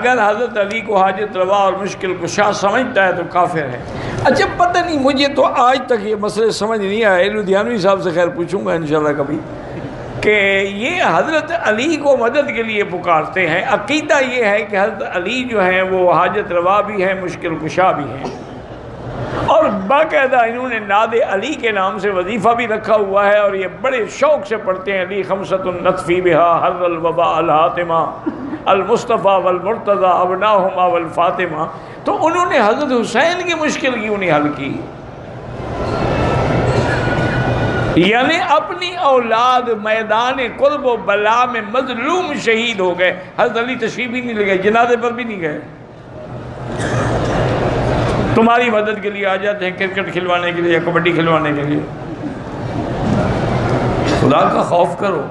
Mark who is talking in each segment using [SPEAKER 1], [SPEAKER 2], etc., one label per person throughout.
[SPEAKER 1] اگر حضرت علی کو حاجت روا اور مشکل کشا سمجھتا ہے تو کافر ہے۔ اچھا پتہ نہیں، مجھے تو آج تک یہ مسئلے سمجھ نہیں آئے، لدھیانوی صاحب سے خیر پوچھوں گا انشاءاللہ کبھی، کہ یہ حضرت علی کو مدد کے لیے پکارتے ہیں، عقیدہ یہ ہے کہ حضرت علی جو ہیں وہ حاجت روا بھی ہیں، مشکل کشا بھی ہیں، اور باقاعدہ انہوں نے ناد علی کے نام سے وظیفہ بھی رکھا ہوا ہے، اور یہ بڑے شوق سے پڑھتے ہیں، علی خمسۃ نطفی بہا حر الوباء الحاتمہ المصطفیٰ والمرتضیٰ ابناہما والفاطمہ۔ تو انہوں نے حضرت حسین کی مشکل کیوں نہیں حل کی؟ یعنی اپنی اولاد میدان قرب و بلا میں مظلوم شہید ہو گئے، حضرت علی تشریف بھی نہیں لے گئے، جنازے پر بھی نہیں گئے، تمہاری مدد کے لیے آ جاتے ہیں کرکٹ کھلوانے کے لیے یا کبڈی کھلوانے کے لیے۔ خدا کا خوف کرو۔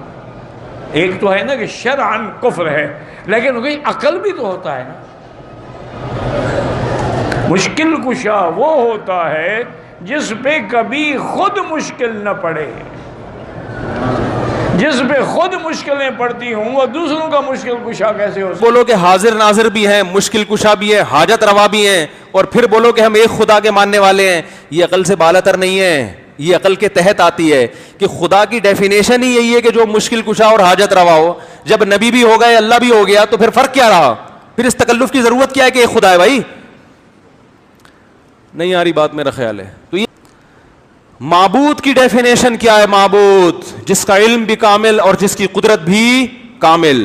[SPEAKER 1] ایک تو ہے نا کہ شرعاً کفر ہے، لیکن کوئی عقل بھی تو ہوتا ہے نا۔ مشکل کشا وہ ہوتا ہے جس پہ کبھی خود مشکل نہ پڑے، جس پہ خود مشکلیں پڑتی ہوں وہ دوسروں کا مشکل کشا کیسے ہو سکتا؟
[SPEAKER 2] بولو کہ حاضر ناظر بھی ہیں، مشکل کشا بھی ہے، حاجت روا بھی ہیں، اور پھر بولو کہ ہم ایک خدا کے ماننے والے ہیں، یہ عقل سے بالاتر نہیں ہے، یہ عقل کے تحت آتی ہے کہ خدا کی ڈیفینیشن ہی یہی ہے کہ جو مشکل کشا اور حاجت روا ہو۔ جب نبی بھی ہو گئے، اللہ بھی ہو گیا، تو پھر فرق کیا رہا؟ پھر اس تکلف کی ضرورت کیا ہے کہ ایک خدا ہے؟ بھائی نہیں آ رہی بات، میرا خیال ہے۔ تو یہ معبود کی ڈیفینیشن کیا ہے؟ معبود جس کا علم بھی کامل اور جس کی قدرت بھی کامل،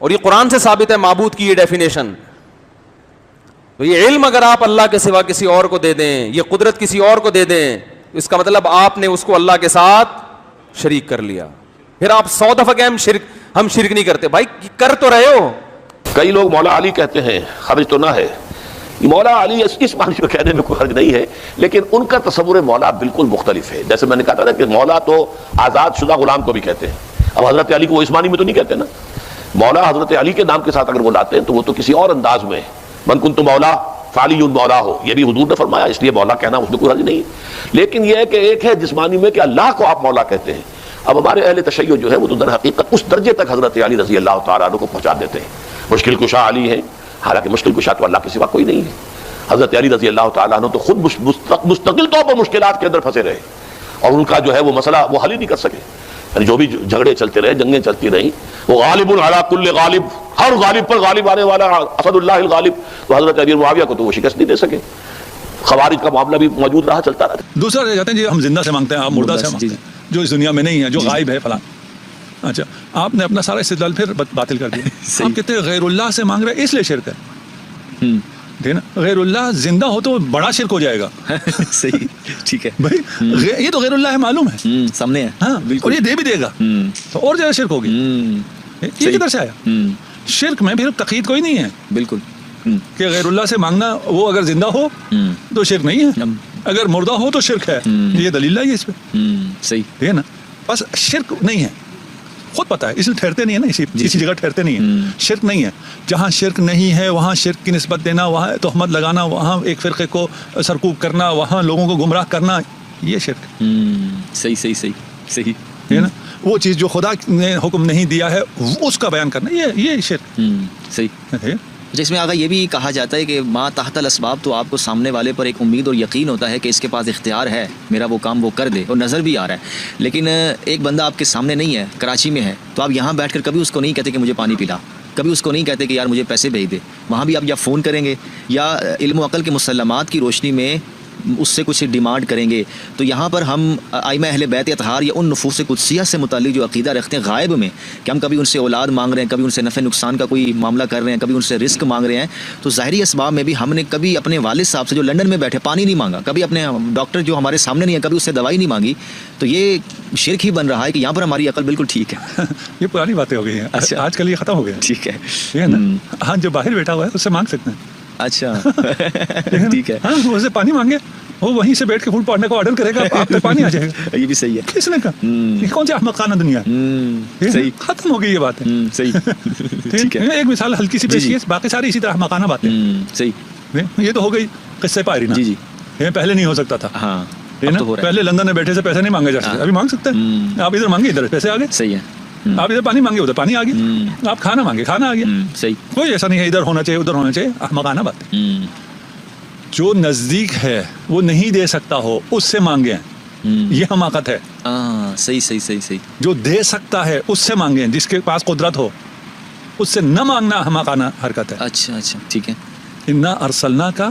[SPEAKER 2] اور یہ قرآن سے ثابت ہے معبود کی یہ ڈیفینیشن۔ تو یہ علم اگر آپ اللہ کے سوا کسی اور کو دے دیں، یہ قدرت کسی اور کو دے دیں، اس کا مطلب آپ نے اس کو اللہ کے ساتھ شریک کر لیا۔ پھر آپ 100 دفعہ کہ ہم شرک نہیں کرتے، بھائی کر تو رہے ہو۔
[SPEAKER 3] کئی لوگ مولا علی کہتے ہیں، حرج تو نہ ہے، مولا علی اس معنی میں کہنے میں کوئی حرج نہیں ہے، لیکن ان کا تصور مولا بالکل مختلف ہے۔ جیسے میں نے کہا تھا نا کہ مولا تو آزاد شدہ غلام کو بھی کہتے ہیں، اب حضرت علی کو وہ اس معنی میں تو نہیں کہتے نا۔ مولا حضرت علی کے نام کے ساتھ اگر وہ لاتے ہیں تو وہ تو کسی اور انداز میں، من کنت مولا فعلی مولا ہو، یہ بھی حضور نے فرمایا، اس لیے مولا کہنا اس میں کوئی حرج نہیں ہے۔ لیکن یہ ہے کہ ایک ہے جس معنی میں کہ اللہ کو آپ مولا کہتے ہیں۔ اب ہمارے اہل تشیع جو ہے وہ تو در حقیقت اس درجے تک حضرت علی رضی اللہ تعالیٰ عنہ کو پہنچا دیتے ہیں، مشکل کشا علی ہے، حالانکہ مشکل کشا تو اللہ کے سوا کوئی نہیں ہے۔ حضرت علی رضی اللہ تعالیٰ عنہ تو خود مستقل طور پر مشکلات کے اندر پھنسے رہے، اور ان کا جو ہے وہ مسئلہ وہ حل ہی نہیں کر سکے، یعنی جو بھی جھگڑے چلتے رہے، جنگیں چلتی رہیں، وہ غالب علی کل غالب، ہر غالب پر غالب آنے والا اسد اللہ الغالب، تو حضرت امیر معاویہ کو تو وہ شکست نہیں دے سکے۔ خوارج کا معاملہ بھی موجود رہا، چلتا رہا۔
[SPEAKER 4] دوسرا رہ جاتے ہیں جی ہم زندہ سے مانگتے ہیں، آپ مردہ سے مانگتے ہیں، جو اس دنیا میں نہیں ہے، جو غائب ہے فلاں۔ اچھا آپ نے اپنا سارا استدلال پھر باطل کر دیا، آپ کہتے ہیں غیر اللہ سے مانگ رہے اس لیے شرک ہے، ٹھیک نا؟ غیر اللہ زندہ ہو تو بڑا شرک ہو جائے گا۔
[SPEAKER 5] صحیح، ٹھیک ہے
[SPEAKER 4] بھائی یہ تو غیر اللہ ہے، معلوم ہے،
[SPEAKER 5] سامنے ہے،
[SPEAKER 4] ہاں اور یہ دے بھی دے گا تو اور زیادہ شرک ہوگی۔ یہ کدھر سے آیا؟ شرک میں پھر تقید کوئی نہیں ہے،
[SPEAKER 5] بالکل،
[SPEAKER 4] کہ غیر اللہ سے مانگنا وہ اگر زندہ ہو تو شرک نہیں ہے، اگر مردہ ہو تو شرک ہے، یہ دلیل ہے اس پہ،
[SPEAKER 5] صحیح
[SPEAKER 4] ٹھیک ہے نا؟ بس شرک نہیں ہے، خود پتہ ہے، اس لیے ٹھہرتے نہیں ہے نا، اسی جگہ ٹھہرتے نہیں ہیں۔ شرک نہیں ہے، جہاں شرک نہیں ہے وہاں شرک کی نسبت دینا، وہاں تہمت لگانا، وہاں ایک فرقے کو سرکوب کرنا، وہاں لوگوں کو گمراہ کرنا، یہ شرک۔
[SPEAKER 5] صحیح صحیح صحیح صحیح،
[SPEAKER 4] ہے نا؟ وہ چیز جو خدا نے حکم نہیں دیا ہے اس کا بیان کرنا، یہ شرک
[SPEAKER 5] صحیح۔
[SPEAKER 4] ہے۔
[SPEAKER 5] جس میں آگا یہ بھی کہا جاتا ہے کہ ما تحت الاسباب، تو آپ کو سامنے والے پر ایک امید اور یقین ہوتا ہے کہ اس کے پاس اختیار ہے، میرا وہ کام وہ کر دے، اور نظر بھی آ رہا ہے، لیکن ایک بندہ آپ کے سامنے نہیں ہے، کراچی میں ہے، تو آپ یہاں بیٹھ کر کبھی اس کو نہیں کہتے کہ مجھے پانی پلا، کبھی اس کو نہیں کہتے کہ یار مجھے پیسے بھیج دے، وہاں بھی آپ یا فون کریں گے یا علم و عقل کے مسلمات کی روشنی میں اس سے کچھ ڈیمانڈ کریں گے۔ تو یہاں پر ہم ائمہ اہل بیت اطہار یا ان نفوس قدسیہ سے متعلق جو عقیدہ رکھتے ہیں غائب میں، کہ ہم کبھی ان سے اولاد مانگ رہے ہیں، کبھی ان سے نفع نقصان کا کوئی معاملہ کر رہے ہیں، کبھی ان سے رزق مانگ رہے ہیں، تو ظاہری اسباب میں بھی ہم نے کبھی اپنے والد صاحب سے جو لندن میں بیٹھے پانی نہیں مانگا، کبھی اپنے ڈاکٹر جو ہمارے سامنے نہیں ہے کبھی اس سے دوائی نہیں مانگی، تو یہ شرک ہی بن رہا ہے کہ یہاں پر ہماری عقل بالکل ٹھیک ہے۔
[SPEAKER 4] یہ پرانی باتیں ہو گئی ہیں،
[SPEAKER 5] اچھا،
[SPEAKER 4] آج کل یہ ختم ہو گیا،
[SPEAKER 5] ٹھیک ہے،
[SPEAKER 4] ٹھیک ہے نا؟ ہاں جو باہر بیٹھا ہوا ہے اس سے مانگ سکتے ہیں،
[SPEAKER 5] اچھا ٹھیک ہے،
[SPEAKER 4] ہاں اس سے پانی مانگے، وہ وہیں سے بیٹھ کے فوڈ پارٹنر کو آرڈر کرے گا، آپ تک پانی آ جائے گا۔
[SPEAKER 5] یہ بھی صحیح ہے،
[SPEAKER 4] کس نے کہا؟ یہ کون سی احمقانہ دنیا ہے؟
[SPEAKER 5] صحیح،
[SPEAKER 4] ختم ہو گئی یہ بات ہے،
[SPEAKER 5] صحیح، ٹھیک ہے،
[SPEAKER 4] ایک مثال ہلکی سی پیش کی ہے، باقی ساری اسی طرح احمقانہ باتیں۔
[SPEAKER 5] صحیح،
[SPEAKER 4] یہ تو ہو گئی قصے پائرینا،
[SPEAKER 5] جی جی،
[SPEAKER 4] یہ پہلے نہیں ہو سکتا تھا،
[SPEAKER 5] ہاں
[SPEAKER 4] پہلے لندن میں بیٹھے سے پیسے نہیں مانگے جا سکتے، ابھی مانگ سکتے ہیں، آپ ادھر مانگے ادھر پیسے آ گئے،
[SPEAKER 5] صحیح ہے،
[SPEAKER 4] آپ ادھر پانی مانگے ادھر پانی آ گیا, آپ کھانا مانگے کھانا آ گیا.
[SPEAKER 5] صحیح.
[SPEAKER 4] کوئی ایسا نہیں ہے ادھر ہونا چاہیے ادھر ہونا چاہیے, احمقانہ بات ہے. جو نزدیک ہے وہ نہیں دے سکتا ہو اس سے مانگیں, یہ حماقت ہے.
[SPEAKER 5] صحیح صحیح صحیح صحیح.
[SPEAKER 4] جو دے سکتا ہے اس سے مانگیں, جس کے پاس قدرت ہو اس سے نہ مانگنا حماقانہ حرکت ہے.
[SPEAKER 5] اچھا اچھا ٹھیک ہے.
[SPEAKER 4] انا ارسلنا کا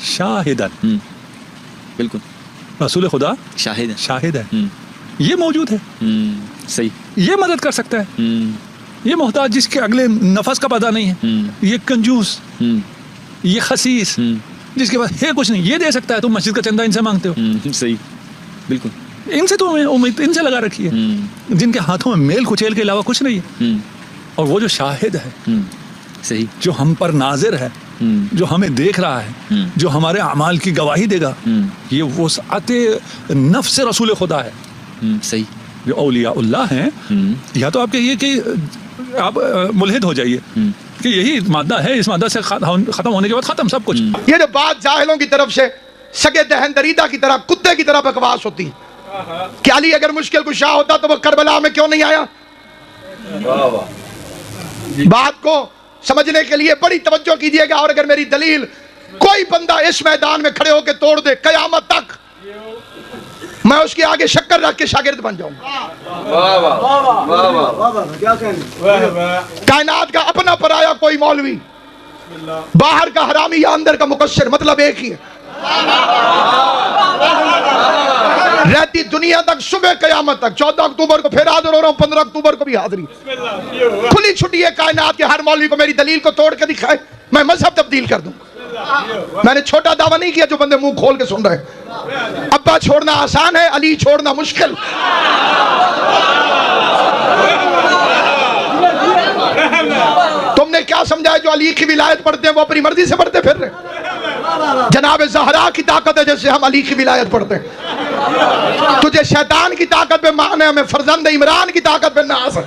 [SPEAKER 4] شاہدن,
[SPEAKER 5] بالکل
[SPEAKER 4] رسول خدا
[SPEAKER 5] شاہد ہے.
[SPEAKER 4] شاہد ہے, یہ موجود ہے,
[SPEAKER 5] صحیح.
[SPEAKER 4] یہ مدد کر سکتا ہے. یہ محتاج جس کے اگلے نفس کا پتہ نہیں ہے, یہ کنجوس, یہ خسیس, جس کے پاس ہے کچھ نہیں, یہ دے سکتا ہے. تم مسجد کا چندہ ان سے مانگتے ہو.
[SPEAKER 5] صحیح بالکل.
[SPEAKER 4] ان سے تو امید ان سے لگا رکھی ہے, جن کے ہاتھوں میں میل کچیل کے علاوہ کچھ نہیں ہے. اور وہ جو شاہد ہے,
[SPEAKER 5] صحیح,
[SPEAKER 4] جو ہم پر ناظر ہے, جو ہمیں دیکھ رہا ہے, جو ہمارے اعمال کی گواہی دے گا, یہ وسعت نفس رسول خدا ہے.
[SPEAKER 5] صحیح.
[SPEAKER 4] جو اولیاء اللہ ہیں, یا تو آپ کہیے کہ آپ ملحد ہو جائیے کہ یہی مادہ ہے, اس مادہ سے ختم ہونے کے بعد ختم سب کچھ.
[SPEAKER 6] یہ جو بات جاہلوں کی طرف سے سگے دہن دریدہ کی طرح کتے کی طرح بکواس ہوتی ہے کہ علی اگر مشکل کشا ہوتا تو وہ کربلا میں کیوں نہیں آیا. بات کو سمجھنے کے لیے بڑی توجہ کیجئے گا, اور اگر میری دلیل کوئی بندہ اس میدان میں کھڑے ہو کے توڑ دے قیامت تک, میں اس کے آگے شکر رکھ کے شاگرد بن جاؤں گا. کائنات کا اپنا پرایا کوئی مولوی, باہر کا حرامی یا اندر کا مقصر, مطلب ایک ہی ہے. رہتی دنیا تک صبح قیامت تک. 14 اکتوبر کو پھر حاضر ہو رہا ہوں, 15 اکتوبر کو بھی حاضری. کھلی چھٹی ہے کائنات کے ہر مولوی کو میری دلیل کو توڑ کے دکھائے, میں مذہب تبدیل کر دوں. میں نے چھوٹا دعویٰ نہیں کیا جو بندے منہ کھول کے سن رہے ہیں. ابا چھوڑنا آسان ہے, علی چھوڑنا مشکل. تم نے کیا سمجھا ہے جو علی کی ولایت پڑھتے ہیں وہ اپنی مرضی سے پڑھتے پھر رہے ہیں؟ جناب زہرا کی طاقت ہے جیسے ہم علی کی ولایت پڑھتے ہیں. تجھے شیطان کی طاقت پہ مان ہے, ہمیں فرزند عمران کی طاقت پہ ناز ہے.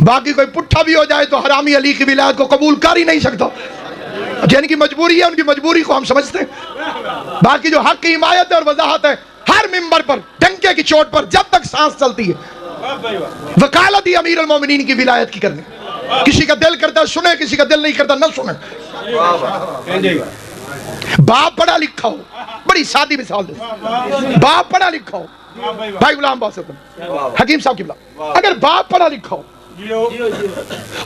[SPEAKER 6] باقی کوئی پٹھا بھی ہو جائے تو حرامی علی کی ولایت کو قبول کر ہی نہیں سکتا. جن کی مجبوری ہے ان کی مجبوری کو ہم سمجھتے ہیں. باقی جو حق کی حمایت ہے اور وضاحت ہے, ہر منبر پر ڈنکے کی چوٹ پر جب تک سانس چلتی ہے وکالت ہی امیر المومنین کی ولایت کی کرنے. کسی کا دل کرتا ہے سنے, کسی کا دل نہیں کرتا نہ سنے. باپ پڑھا لکھا ہو, بڑی سادی مثال دے, باپ پڑھا لکھا ہو, بھائی غلام باسط حکیم صاحب قبلہ, اگر باپ پڑھا لکھا ہو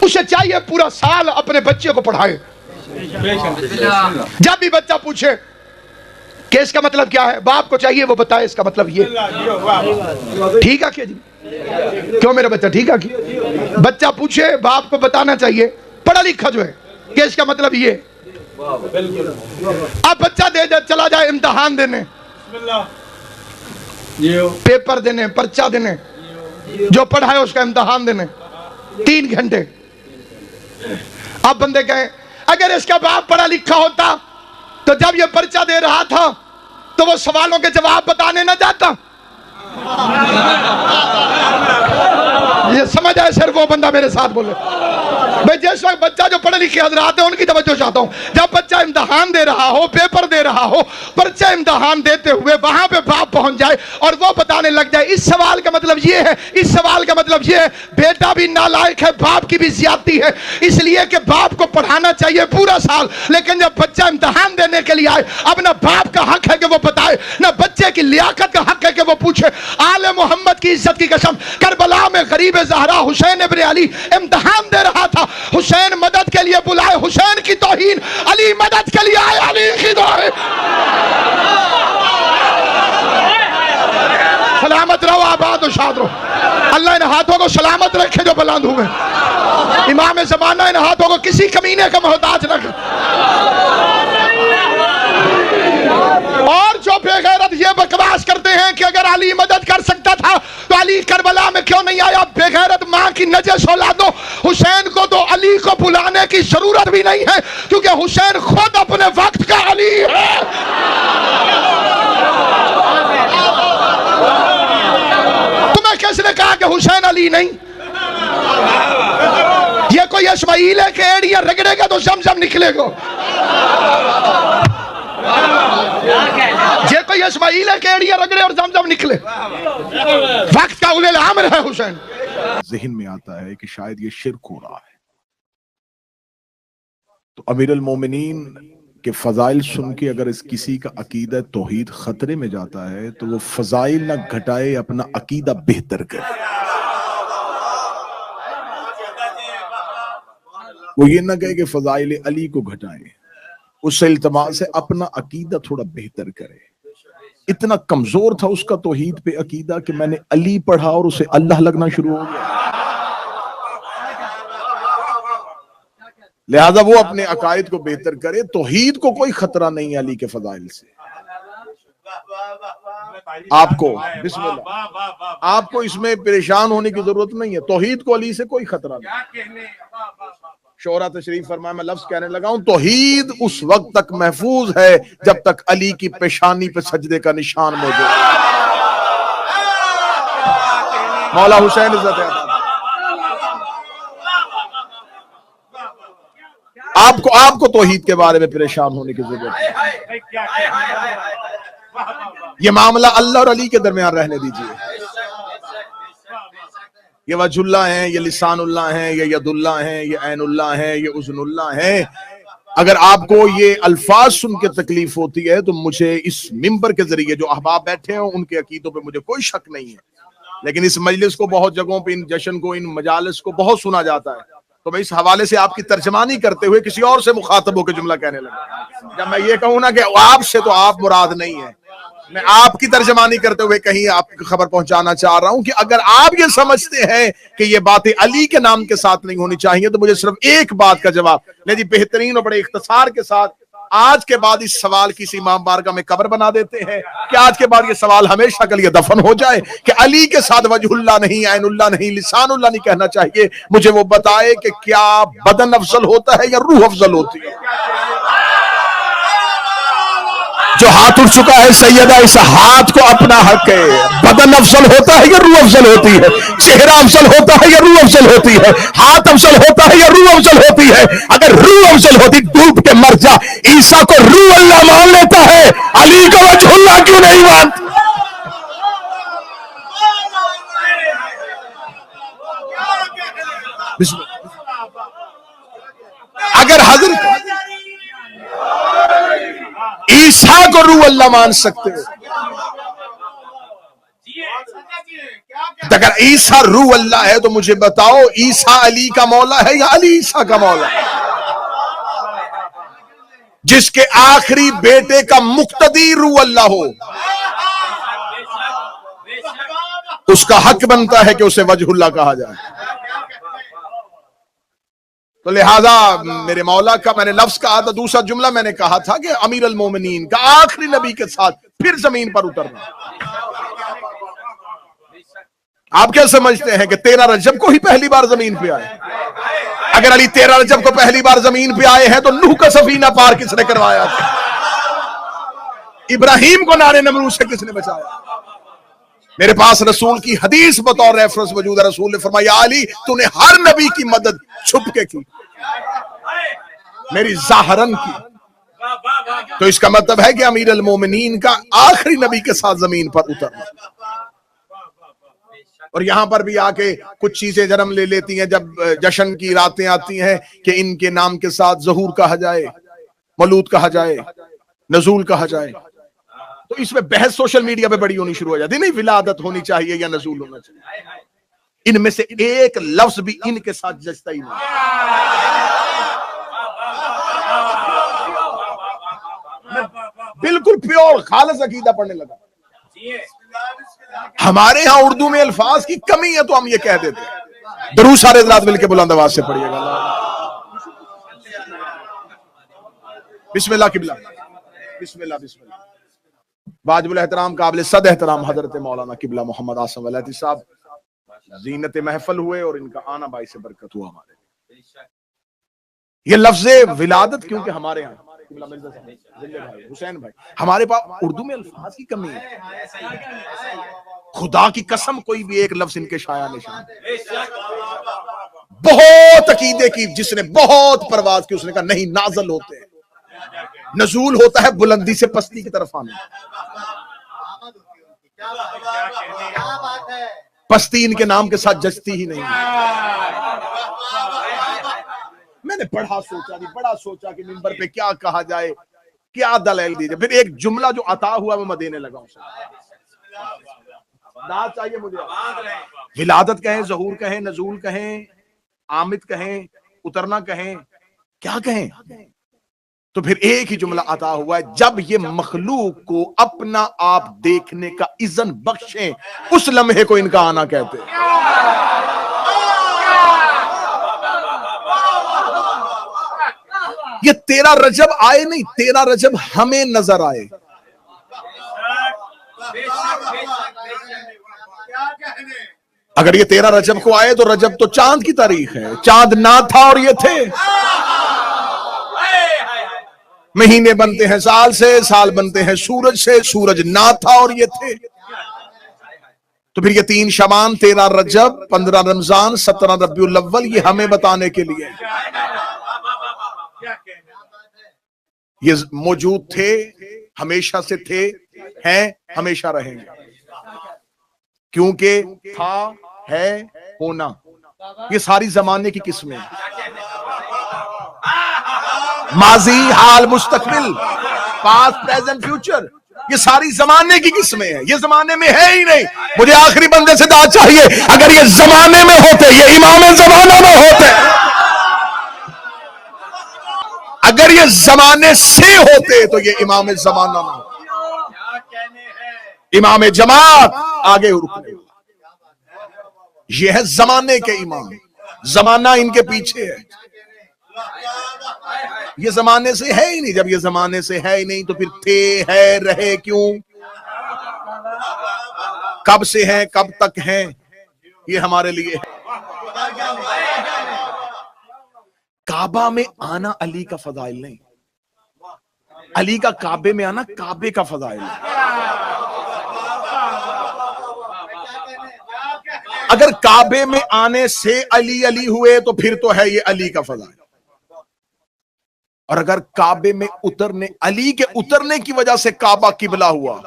[SPEAKER 6] اسے چاہیے پورا سال اپنے بچے کو پڑھائے. جب بھی بچہ پوچھے کہ اس کا مطلب کیا ہے, باپ کو چاہیے وہ بتائے اس کا مطلب یہ. ٹھیک ہے کیا جی, کیوں میرا بچہ ٹھیک ہے کیا؟ بچہ پوچھے باپ کو بتانا چاہیے پڑھا لکھا جو ہے کہ اس کا مطلب یہ. اب بچہ چلا جائے امتحان دینے, پیپر دینے, پرچہ دینے, جو پڑھا ہے اس کا امتحان دینے, 3 گھنٹے. اب بندے کہیں اگر اس کا باپ پڑھا لکھا ہوتا تو جب یہ پرچہ دے رہا تھا تو وہ سوالوں کے جواب بتانے نہ جاتا. یہ سمجھ آئے, صرف وہ بندہ میرے ساتھ بولے. میں جس وقت بچہ جو پڑھے لکھے حضرات ہیں ان کی توجہ چاہتا ہوں, جب بچہ امتحان دے رہا ہو, پیپر دے رہا ہو, پرچہ امتحان دیتے ہوئے وہاں پہ باپ پہنچ جائے اور وہ بتانے لگ جائے اس سوال کا مطلب یہ ہے, اس سوال کا مطلب یہ ہے, بیٹا بھی نالائق ہے, باپ کی بھی زیادتی ہے. اس لیے کہ باپ کو پڑھانا چاہیے پورا سال, لیکن جب بچہ امتحان دینے کے لیے آئے, اب نہ باپ کا حق ہے کہ وہ بتائے, نہ بچے کی لیاقت کا حق ہے کہ وہ پوچھے. آل محمد کی عزت کی قسم, کربلا میں غریب زہرا حسین ابن علی امتحان دے رہا تھا. حسین مدد کے لیے بلائے, حسین کی توہین, علی مدد کے لیے آئے, علی کی دعائیں. سلامت رہو, آباد و شاد رہو. اللہ ان ہاتھوں کو سلامت رکھے جو بلند ہوئے. امام زمانہ ان ہاتھوں کو کسی کمینے کا محتاج نہ کر. اور جو بے غیرت یہ بکواس کرتے ہیں کہ اگر علی مدد کر سکتا تھا تو علی کربلا میں کیوں نہیں آیا, بے غیرت ماں کی نجس اولادوں, حسین کو تو علی کو بلانے کی ضرورت بھی نہیں ہے کیونکہ حسین خود اپنے وقت کا علی ہے. تمہیں کس نے کہا کہ حسین علی نہیں؟ یہ کوئی اسماعیل ہے کہ ایڑیاں رگڑے گا تو زمزم نکلے گا. یہ کوئی بھائی اسماعیل ہے کہ ایڑیاں رگڑے اور زمزم نکلے؟ وقت کا اولے الامر ہے حسین.
[SPEAKER 7] ذہن میں آتا ہے کہ شاید یہ شرک ہو رہا ہے، تو امیر المومنین کے فضائل سن کے اگر اس کسی کا عقیدہ توحید خطرے میں جاتا ہے تو وہ فضائل نہ گھٹائے، اپنا عقیدہ بہتر کرے. وہ یہ نہ کہے کہ فضائل علی کو گھٹائیں، اس سے التماس سے اپنا عقیدہ تھوڑا بہتر کرے. اتنا کمزور تھا اس کا توحید پہ عقیدہ کہ میں نے علی پڑھا اور اسے اللہ لگنا شروع ہو گیا. لہذا وہ اپنے عقائد کو بہتر کرے. توحید کو کوئی خطرہ نہیں ہے علی کے فضائل سے. آپ کو بسم اللہ، آپ کو اس میں پریشان ہونے کی ضرورت نہیں ہے. توحید کو علی سے کوئی خطرہ نہیں. شعرا تشریف فرمائے، میں لفظ کہنے لگا ہوں، توحید اس وقت تک محفوظ ہے جب تک علی کی پیشانی پہ سجدے کا نشان موجود ہے. مولا حسین عزت ہے. آپ کو توحید کے بارے میں پریشان ہونے کی ضرورت ہے. یہ معاملہ اللہ اور علی کے درمیان رہنے دیجیے. یہ وجہ اللہ ہیں، یہ لسان اللہ ہیں، یہ ید اللہ ہیں، یہ عین اللہ ہیں، یہ اذن اللہ ہیں. اگر آپ کو یہ الفاظ سن کے تکلیف ہوتی ہے تو مجھے اس ممبر کے ذریعے جو احباب بیٹھے ہیں ان کے عقیدوں پہ مجھے کوئی شک نہیں ہے، لیکن اس مجلس کو بہت جگہوں پہ، ان جشن کو، ان مجالس کو بہت سنا جاتا ہے، تو میں اس حوالے سے آپ کی ترجمانی کرتے ہوئے کسی اور سے مخاطب ہو کے جملہ کہنے لگا. جب میں یہ کہوں نا کہ آپ سے، تو آپ مراد نہیں ہے. میں آپ کی ترجمانی کرتے ہوئے کہیں آپ کی خبر پہنچانا چاہ رہا ہوں کہ اگر آپ یہ سمجھتے ہیں کہ یہ باتیں علی کے نام کے ساتھ نہیں ہونی چاہیے تو مجھے صرف ایک بات کا جواب لے جی، بہترین اور بڑے اختصار کے ساتھ آج کے بعد اس سوال کسی امام بارگاہ میں قبر بنا دیتے ہیں کہ آج کے بعد یہ سوال ہمیشہ کے لیے دفن ہو جائے کہ علی کے ساتھ وجہ اللہ نہیں، عین اللہ نہیں، لسان اللہ نہیں کہنا چاہیے. مجھے وہ بتائے کہ کیا بدن افضل ہوتا ہے یا روح افضل ہوتی ہے؟ جو ہاتھ اٹھ چکا ہے سیدہ، اس ہاتھ کو اپنا حق ہے. بدن افضل ہوتا ہے یا روح افضل ہوتی ہے؟ چہرہ افضل ہوتا ہے یا روح افضل ہوتی ہے؟ ہاتھ افضل ہوتا ہے یا روح افضل ہوتی ہے؟ اگر روح افضل ہوتی ڈوب کے مر جا. عیسیٰ کو روح اللہ مان لیتا ہے، علی کو وجہ اللہ کیوں نہیں مانتا؟ اگر حضرت عیسیٰ کو روح اللہ مان سکتے ہو، اگر عیسیٰ روح اللہ ہے تو مجھے بتاؤ عیسیٰ علی کا مولا ہے یا علی عیسیٰ کا مولا ہے؟ جس کے آخری بیٹے کا مقتدی روح اللہ ہو اس کا حق بنتا ہے کہ اسے وجہ اللہ کہا جائے. تو لہذا میرے مولا کا میں نے لفظ کہا تھا، دوسرا جملہ میں نے کہا تھا کہ امیر المومنین کا آخری نبی کے ساتھ پھر زمین پر اترنا. آپ کیا سمجھتے ہیں کہ 13 رجب کو ہی پہلی بار زمین پہ آئے؟ اگر علی 13 رجب کو پہلی بار زمین پہ آئے ہیں تو نوح کا سفینہ پار کس نے کروایا تھا؟ ابراہیم کو نار نمرود سے کس نے بچایا؟ میرے پاس رسول کی حدیث بطور ریفرنس موجود ہے. رسول نے فرمایا علی تو نے ہر نبی کی مدد چھپ کے کی، میری ظاہرن کی. تو اس کا مطلب ہے کہ امیر المومنین کا آخری نبی کے ساتھ زمین پر اترنا. اور یہاں پر بھی آ کے کچھ چیزیں جنم لے لیتی ہیں. جب جشن کی راتیں آتی ہیں کہ ان کے نام کے ساتھ ظہور کہا جائے، مولود کہا جائے، نزول کہا جائے، تو اس میں بحث سوشل میڈیا پہ بڑی ہونی شروع ہو جاتی. نہیں ولادت ہونی چاہیے یا نزول ہونا چاہیے. ان میں سے ایک لفظ بھی ان کے ساتھ جچتا ہی نہیں. بالکل پیور خالص عقیدہ پڑھنے لگا. ہمارے ہاں اردو میں الفاظ کی کمی ہے تو ہم یہ کہہ دیتے ہیں. درود سارے حضرات مل کے بلند آواز سے پڑھیے گا. بسم اللہ قبلہ، بسم اللہ بسم اللہ. واجب الاحترام قابل صد احترام حضرت مولانا قبلہ محمد آصم ولایتی صاحب زینت محفل ہوئے اور ان کا آنا باعث برکت ہوا. ہمارے یہ لفظ ولادت کیونکہ ہمارے یہاں حسین بھائی ہمارے پاس اردو میں الفاظ کی کمی ہے. خدا کی قسم کوئی بھی ایک لفظ ان کے شایع نشان بہت عقیدے کی جس نے بہت پرواز کی اس نے کہا نہیں نازل ہوتے ہیں. نزول ہوتا ہے بلندی سے پستی کی طرف آنا. پستی ان کے نام کے ساتھ جچتی ہی نہیں. میں نے بڑا سوچا کہ منبر پہ کیا کہا جائے, کیا دلیل دی جائے. پھر ایک جملہ جو عطا ہوا وہ میں دینے لگا ہوں. داد چاہیے مجھے. ولادت کہیں, ظہور کہیں, نزول کہیں, آمد کہیں, اترنا کہیں, کیا کہیں, تو پھر ایک ہی جملہ عطا ہوا ہے, جب یہ مخلوق کو اپنا آپ دیکھنے کا اذن بخشیں اس لمحے کو ان کا آنا کہتے ہیں. یہ 13 رجب آئے نہیں, 13 رجب ہمیں نظر آئے. اگر یہ 13 رجب کو آئے تو رجب تو چاند کی تاریخ ہے, چاند نہ تھا اور یہ تھے. مہینے بنتے ہیں سال سے, سال بنتے ہیں سورج سے, سورج نہ تھا اور یہ تھے. تو پھر یہ 3 شعبان, 13 رجب, 15 رمضان, 17 ربیع الاول, یہ ہمیں بتانے کے لیے یہ موجود تھے, ہمیشہ سے تھے, ہیں, ہمیشہ رہیں گے. کیونکہ تھا, ہے, ہونا, یہ ساری زمانے کی قسمیں, ماضی, حال, مستقبل, پاسٹ, پریزنٹ, فیوچر, یہ ساری زمانے کی قسمیں ہیں. یہ زمانے میں ہے ہی نہیں. مجھے آخری بندے سے دعا چاہیے, اگر یہ زمانے میں ہوتے, یہ امام زمانہ میں ہوتے, اگر یہ زمانے سے ہوتے تو یہ امام زمانہ میں ہوتے. امام جماعت آگے رکنے, یہ ہے زمانے کے امام, زمانہ ان کے پیچھے ہے. یہ زمانے سے ہے ہی نہیں. جب یہ زمانے سے ہے ہی نہیں تو پھر تھے, ہے, رہے کیوں, کب سے ہیں, کب تک ہیں, یہ ہمارے لیے ہے. کعبہ میں آنا علی کا فضائل نہیں, علی کا کعبے میں آنا کعبے کا فضائل نہیں. اگر کعبے میں آنے سے علی علی ہوئے تو پھر تو ہے یہ علی کا فضائل. اور اگر کعبے میں اترنے, علی کے اترنے کی وجہ سے کعبہ قبلہ ہوا,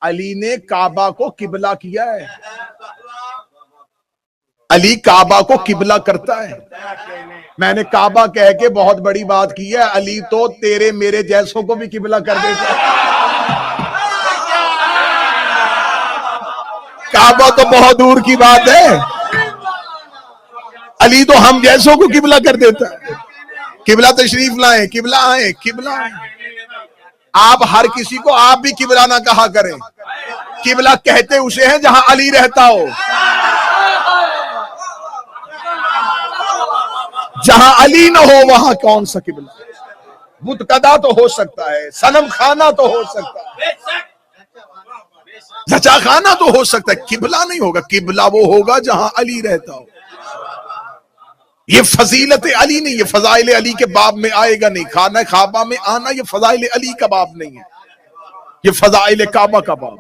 [SPEAKER 7] علی نے کعبہ کو قبلہ کیا ہے, علی کعبہ کو قبلہ کرتا ہے. میں نے کعبہ کہہ کے بہت بڑی بات کی ہے, علی تو تیرے میرے جیسوں کو بھی قبلہ کر دیتا ہے. کعبہ تو بہت دور کی بات ہے, علی تو ہم جیسوں کو قبلہ کر دیتا ہے. قبلہ تشریف لائیں, قبلہ آئیں, قبلہ آئیں. آپ ہر کسی کو آپ بھی قبلہ نہ کہا کریں. قبلہ کہتے اسے ہیں جہاں علی رہتا ہو. جہاں علی نہ ہو وہاں کون سا قبلہ. بتقدا تو ہو سکتا ہے, صنم خانہ تو ہو سکتا ہے, زچا خانہ تو ہو سکتا ہے, قبلہ نہیں ہوگا. قبلہ وہ ہوگا جہاں علی رہتا ہو. یہ فضیلت علی نہیں, یہ فضائل علی کے باب میں آئے گا نہیں. خانہ کعبہ میں آنا یہ فضائل علی کا باب نہیں ہے, یہ فضائل کعبہ کا باب.